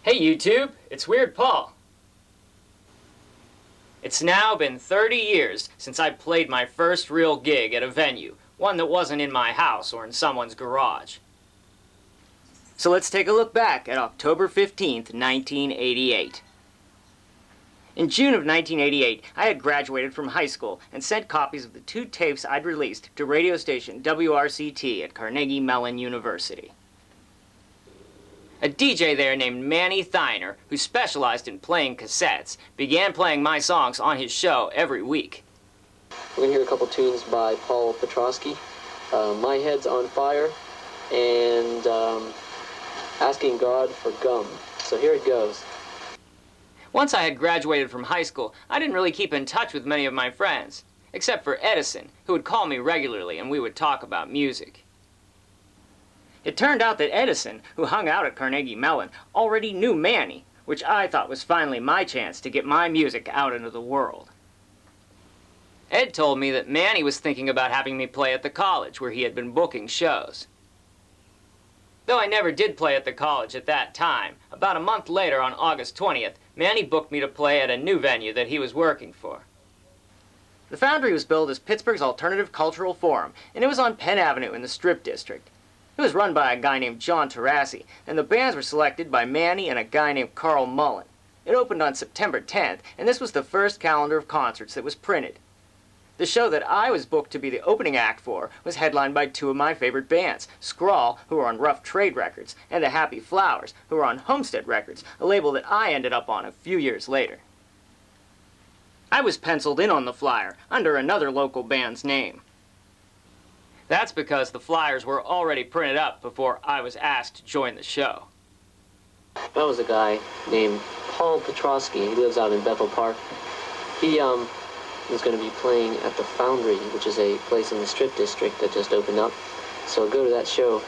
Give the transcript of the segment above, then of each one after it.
Hey YouTube, it's Weird Paul. It's now been 30 years since I played my first real gig at a venue, one that wasn't in my house or in someone's garage. So let's take a look back at October 15th, 1988. In June of 1988, I had graduated from high school and sent copies of the 2 tapes I'd released to radio station WRCT at Carnegie Mellon University. A DJ there named Manny Thiner, who specialized in playing cassettes, began playing my songs on his show every week. We're going to hear a couple tunes by Paul Petrosky, My Head's on Fire, and Asking God for Gum. So here it goes. Once I had graduated from high school, I didn't really keep in touch with many of my friends, except for Edison, who would call me regularly and we would talk about music. It turned out that Edison, who hung out at Carnegie Mellon, already knew Manny, which I thought was finally my chance to get my music out into the world. Ed told me that Manny was thinking about having me play at the college where he had been booking shows. Though I never did play at the college at that time, about a month later on August 20th, Manny booked me to play at a new venue that he was working for. The Foundry was billed as Pittsburgh's Alternative Cultural Forum, and it was on Penn Avenue in the Strip District. It was run by a guy named John Tarassi, and the bands were selected by Manny and a guy named Carl Mullen. It opened on September 10th, and this was the first calendar of concerts that was printed. The show that I was booked to be the opening act for was headlined by 2 of my favorite bands, Scrawl, who were on Rough Trade Records, and the Happy Flowers, who were on Homestead Records, a label that I ended up on a few years later. I was penciled in on the flyer, under another local band's name. That's because the flyers were already printed up before I was asked to join the show. That was a guy named Paul Petrosky. He lives out in Bethel Park. He was going to be playing at the Foundry, which is a place in the Strip District that just opened up. So go to that show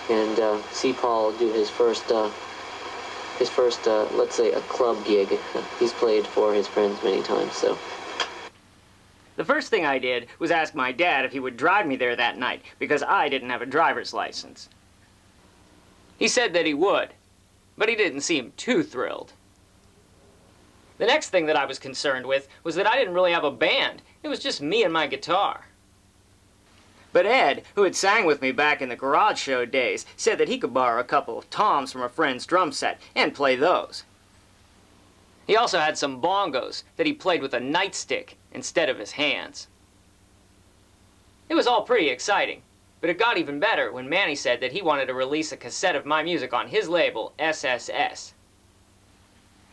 and see Paul do his first, let's say, a club gig. He's played for his friends many times, so. The first thing I did was ask my dad if he would drive me there that night, because I didn't have a driver's license. He said that he would, but he didn't seem too thrilled. The next thing that I was concerned with was that I didn't really have a band. It was just me and my guitar. But Ed, who had sang with me back in the garage show days, said that he could borrow a couple of toms from a friend's drum set and play those. He also had some bongos that he played with a nightstick instead of his hands. It was all pretty exciting, but it got even better when Manny said that he wanted to release a cassette of my music on his label, SSS.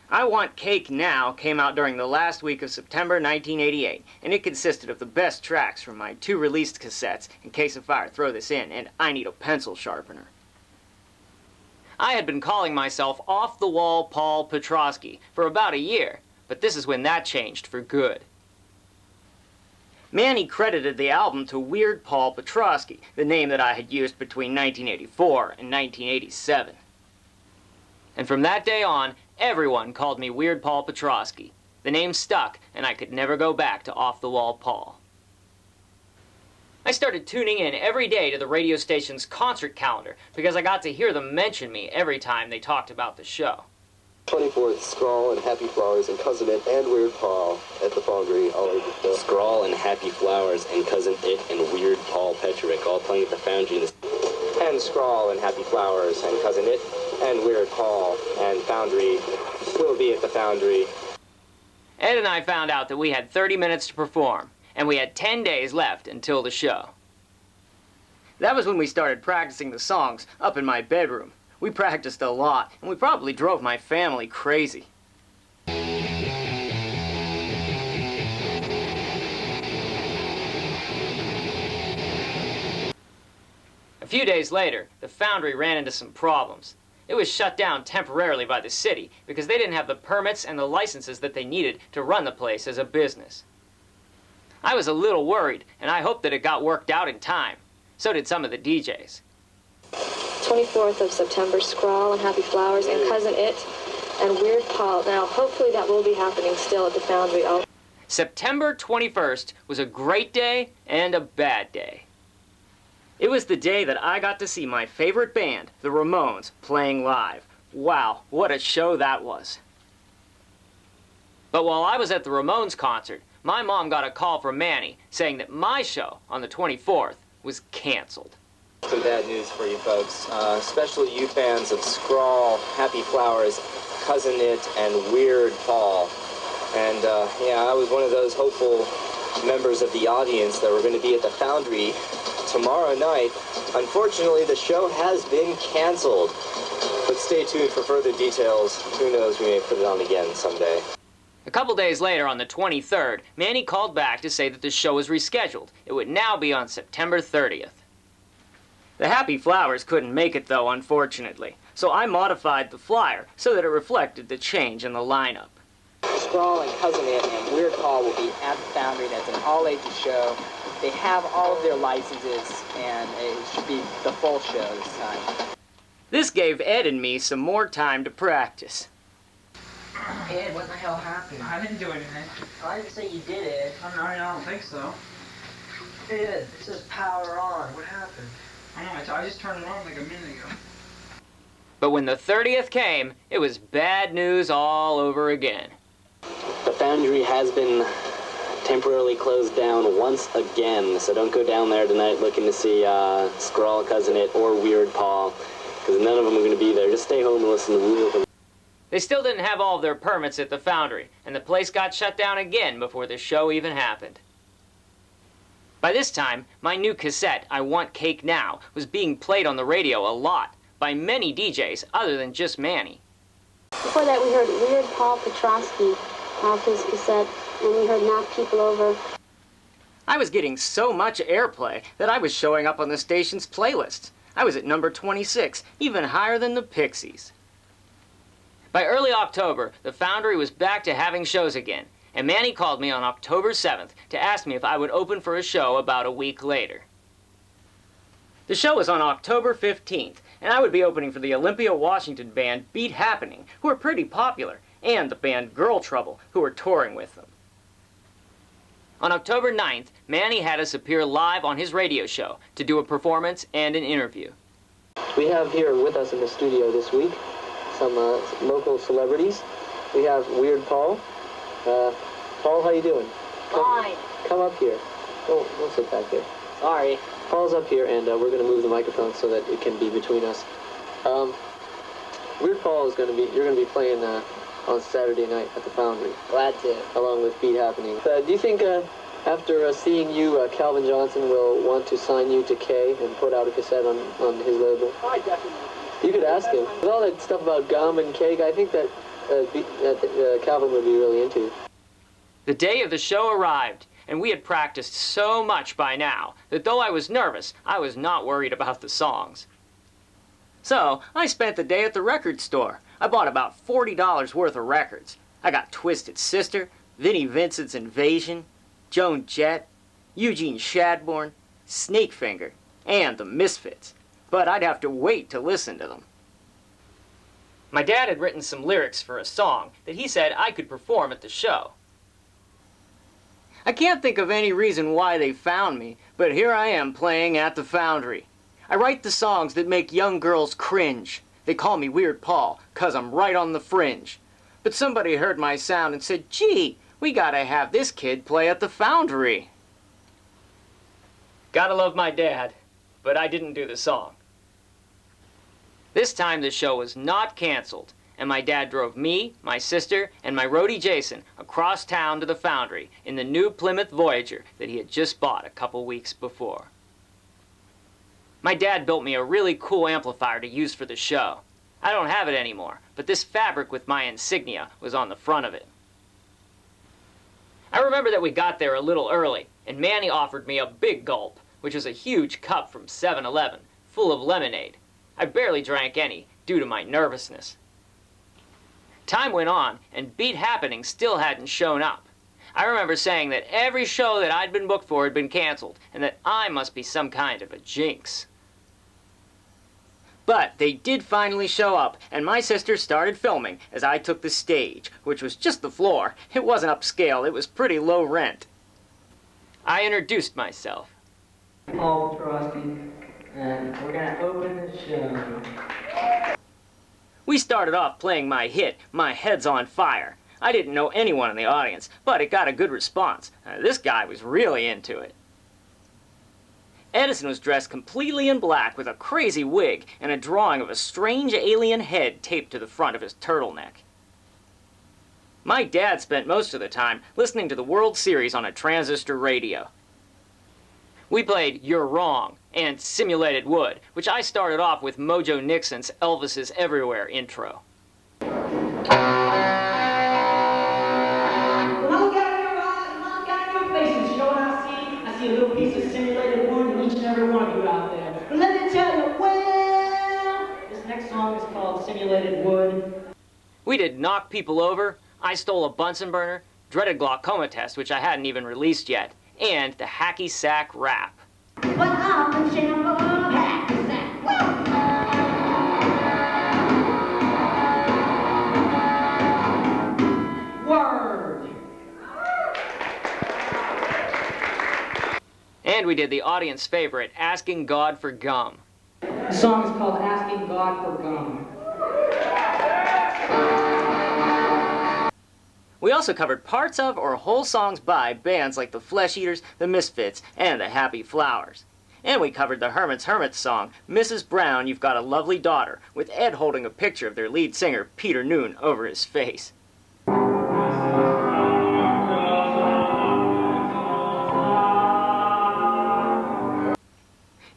I Want Cake Now came out during the last week of September 1988, and it consisted of the best tracks from my 2 released cassettes, In Case of Fire, Throw This In, and I Need a Pencil Sharpener. I had been calling myself Off the Wall Paul Petrosky for about a year, but this is when that changed for good. Manny credited the album to Weird Paul Petrosky, the name that I had used between 1984 and 1987. And from that day on, everyone called me Weird Paul Petrosky. The name stuck, and I could never go back to Off the Wall Paul. I started tuning in every day to the radio station's concert calendar because I got to hear them mention me every time they talked about the show. 24th, Scrawl and Happy Flowers and Cousin It and Weird Paul at the Foundry all over the show. Scrawl and Happy Flowers and Cousin It and Weird Paul Petrovic all playing at the Foundry. And Scrawl and Happy Flowers and Cousin It and Weird Paul and Foundry will be at the Foundry. Ed and I found out that we had 30 minutes to perform, and we had 10 days left until the show. That was when we started practicing the songs up in my bedroom. We practiced a lot, and we probably drove my family crazy. A few days later, the Foundry ran into some problems. It was shut down temporarily by the city because they didn't have the permits and the licenses that they needed to run the place as a business. I was a little worried, and I hoped that it got worked out in time. So did some of the DJs. 24th of September, Scrawl and Happy Flowers and Cousin It and Weird Paul. Now, hopefully that will be happening still at the Foundry. September 21st was a great day and a bad day. It was the day that I got to see my favorite band, the Ramones, playing live. Wow, what a show that was. But while I was at the Ramones concert, my mom got a call from Manny saying that my show on the 24th was canceled. Some bad news for you folks, especially you fans of Scrawl, Happy Flowers, Cousin It, and Weird Paul. And yeah, I was one of those hopeful members of the audience that were going to be at the Foundry tomorrow night. Unfortunately, the show has been canceled. But stay tuned for further details. Who knows, we may put it on again someday. A couple days later, on the 23rd, Manny called back to say that the show was rescheduled. It would now be on September 30th. The Happy Flowers couldn't make it, though, unfortunately, so I modified the flyer so that it reflected the change in the lineup. Scrawl and Cousin It and Weird Paul will be at the Foundry. That's an all-ages show. They have all of their licenses, and it should be the full show this time. This gave Ed and me some more time to practice. Ed, what the hell happened? I didn't do anything. I didn't say you did, Ed. I don't think so. Ed, it says power on. What happened? I don't know, I just turned it on like a minute ago. But when the 30th came, it was bad news all over again. The Foundry has been temporarily closed down once again, so don't go down there tonight looking to see Scrawl, Cousin It, or Weird Paul, because none of them are going to be there. Just stay home and listen to Weird. They still didn't have all of their permits at the Foundry, and the place got shut down again before the show even happened. By this time, my new cassette, I Want Cake Now, was being played on the radio a lot, by many DJs other than just Manny. Before that, we heard Weird Paul Petrosky off his cassette, and we heard Knock People Over. I was getting so much airplay that I was showing up on the station's playlists. I was at number 26, even higher than the Pixies. By early October, the Foundry was back to having shows again, and Manny called me on October 7th to ask me if I would open for a show about a week later. The show was on October 15th, and I would be opening for the Olympia, Washington band Beat Happening, who are pretty popular, and the band Girl Trouble, who were touring with them. On October 9th, Manny had us appear live on his radio show to do a performance and an interview. We have here with us in the studio this week some local celebrities. We have Weird Paul. Paul, how you doing? Fine. Come up here. Don't sit back there. Sorry. Paul's up here, and we're going to move the microphone so that it can be between us. Weird Paul is going to be, you're going to be playing on Saturday night at the Foundry. Glad to. Along with Beat Happening. Do you think after seeing you, Calvin Johnson will want to sign you to K and put out a cassette on his label? I definitely. You could ask him. With all that stuff about gum and cake, I think that Calvin would be really into. The day of the show arrived, and we had practiced so much by now that though I was nervous, I was not worried about the songs. So, I spent the day at the record store. I bought about $40 worth of records. I got Twisted Sister, Vinnie Vincent's Invasion, Joan Jett, Eugene Shadbourne, Snakefinger, and the Misfits. But I'd have to wait to listen to them. My dad had written some lyrics for a song that he said I could perform at the show. I can't think of any reason why they found me, but here I am playing at the Foundry. I write the songs that make young girls cringe. They call me Weird Paul, 'cause I'm right on the fringe. But somebody heard my sound and said, gee, we gotta have this kid play at the Foundry. Gotta love my dad, but I didn't do the song. This time the show was not canceled, and my dad drove me, my sister, and my roadie Jason across town to the Foundry in the new Plymouth Voyager that he had just bought a couple weeks before. My dad built me a really cool amplifier to use for the show. I don't have it anymore, but this fabric with my insignia was on the front of it. I remember that we got there a little early, and Manny offered me a big gulp, which was a huge cup from 7-Eleven, full of lemonade. I barely drank any, due to my nervousness. Time went on, and Beat Happening still hadn't shown up. I remember saying that every show that I'd been booked for had been canceled, and that I must be some kind of a jinx. But they did finally show up, and my sister started filming as I took the stage, which was just the floor. It wasn't upscale, it was pretty low rent. I introduced myself. Paul Petrosky, and we're going to open the show. We started off playing my hit, My Head's on Fire. I didn't know anyone in the audience, but it got a good response. This guy was really into it. Edison was dressed completely in black with a crazy wig and a drawing of a strange alien head taped to the front of his turtleneck. My dad spent most of the time listening to the World Series on a transistor radio. We played You're Wrong and Simulated Wood, which I started off with Mojo Nixon's Elvis is Everywhere intro. When I look at your faces, you know what I see? I see a little piece of simulated wood in each and every one of you out there. But let me tell you, well, this next song is called Simulated Wood. We did Knock People Over, I Stole a Bunsen Burner, Dreaded Glaucoma Test, which I hadn't even released yet, and the Hacky Sack Rap. But I'm the champ of hacky sack. Word. And we did the audience favorite, Asking God for Gum. The song is called Asking God for Gum. We also covered parts of or whole songs by bands like the Flesh Eaters, the Misfits, and the Happy Flowers. And we covered the Herman's Hermits song, Mrs. Brown, You've Got a Lovely Daughter, with Ed holding a picture of their lead singer, Peter Noone, over his face.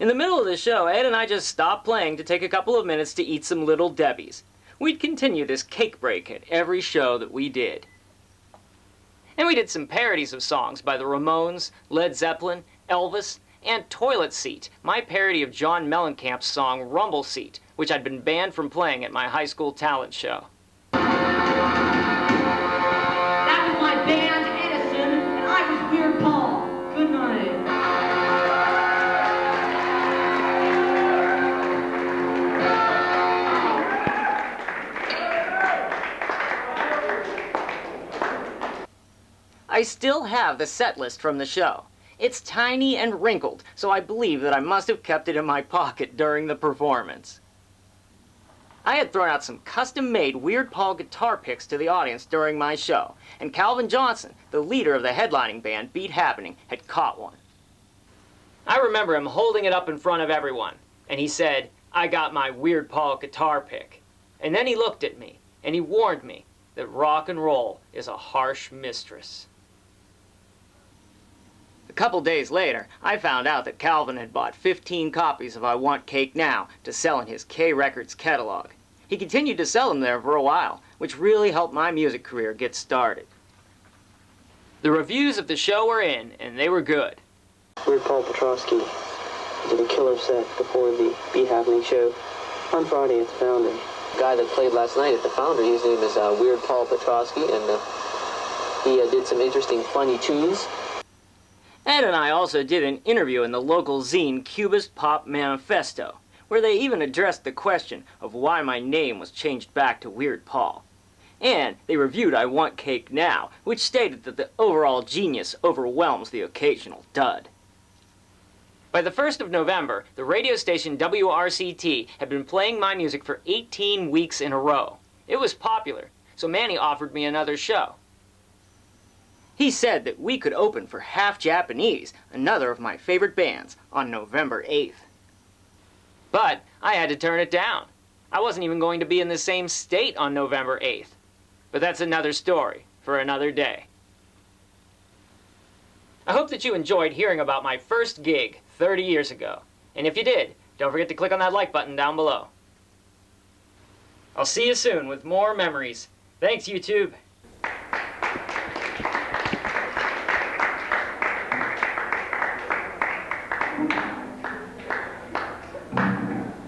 In the middle of the show, Ed and I just stopped playing to take a couple of minutes to eat some Little Debbie's. We'd continue this cake break at every show that we did. And we did some parodies of songs by the Ramones, Led Zeppelin, Elvis, and Toilet Seat, my parody of John Mellencamp's song Rumble Seat, which I'd been banned from playing at my high school talent show. That was my band, Edison, and I was Weird Paul. Good night. I still have the set list from the show. It's tiny and wrinkled, so I believe that I must have kept it in my pocket during the performance. I had thrown out some custom-made Weird Paul guitar picks to the audience during my show, and Calvin Johnson, the leader of the headlining band Beat Happening, had caught one. I remember him holding it up in front of everyone, and he said, "I got my Weird Paul guitar pick." And then he looked at me, and he warned me that rock and roll is a harsh mistress. A couple days later, I found out that Calvin had bought 15 copies of I Want Cake Now to sell in his K Records catalog. He continued to sell them there for a while, which really helped my music career get started. The reviews of the show were in, and they were good. Weird Paul Petrosky did a killer set before the Beat Happening show on Friday at the Foundry. The guy that played last night at the Foundry, his name is Weird Paul Petrosky, and he did some interesting, funny tunes. Ed and I also did an interview in the local zine Cubist Pop Manifesto, where they even addressed the question of why my name was changed back to Weird Paul. And they reviewed I Want Cake Now, which stated that the overall genius overwhelms the occasional dud. By the 1st of November, the radio station WRCT had been playing my music for 18 weeks in a row. It was popular, so Manny offered me another show. He said that we could open for Half Japanese, another of my favorite bands, on November 8th. But I had to turn it down. I wasn't even going to be in the same state on November 8th. But that's another story for another day. I hope that you enjoyed hearing about my first gig 30 years ago. And if you did, don't forget to click on that like button down below. I'll see you soon with more memories. Thanks, YouTube.